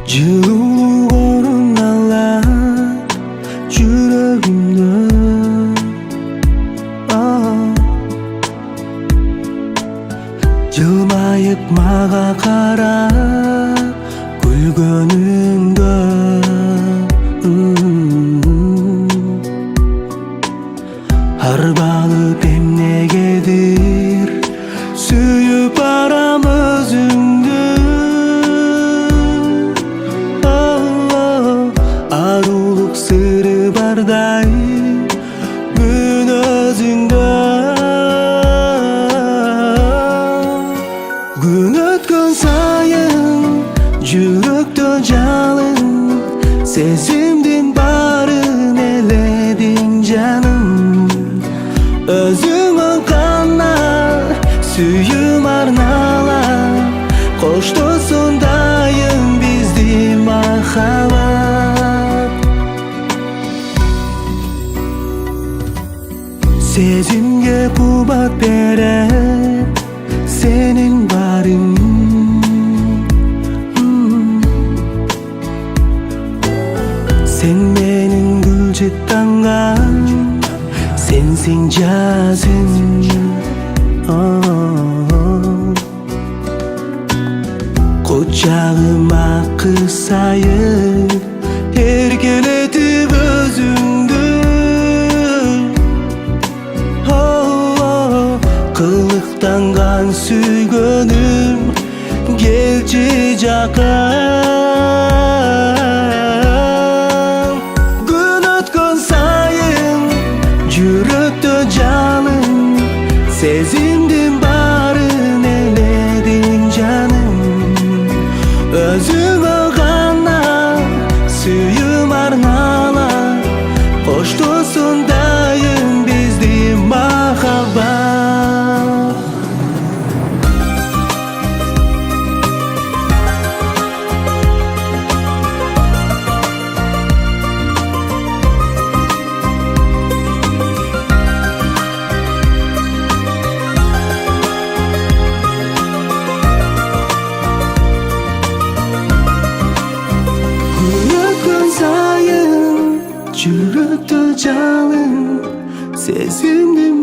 жылулық орын алат жүрегімді. Жылмайып маға қарап күлгөнүңдө арбалып эмнегедир сүйүп барам өзүңдү. Арулук сыры бардай мүн өзүңдө. Күн өткөн сайын жүрөктө жалын, сезимдин баарын эледиң жаным. Өзүңө гана сүйүүм арналап, коштосун дайым бизди махаббат. Сезимге кубат берет сенин барың. Сен менин гүлчек таңгам, сенсиң жазым. Кучагыма кысайып эркелетип өзүңдү. Кылыктанган сүйгөнүм, келчи жакка. Күн өткөн сайын жүрөктө жалын, сезимдин баарын эледиң жаным. Өзүңө гана сүйүүм арналап, коштосун дайым бизди махаббат. Жүрөктө жалын, сезимдин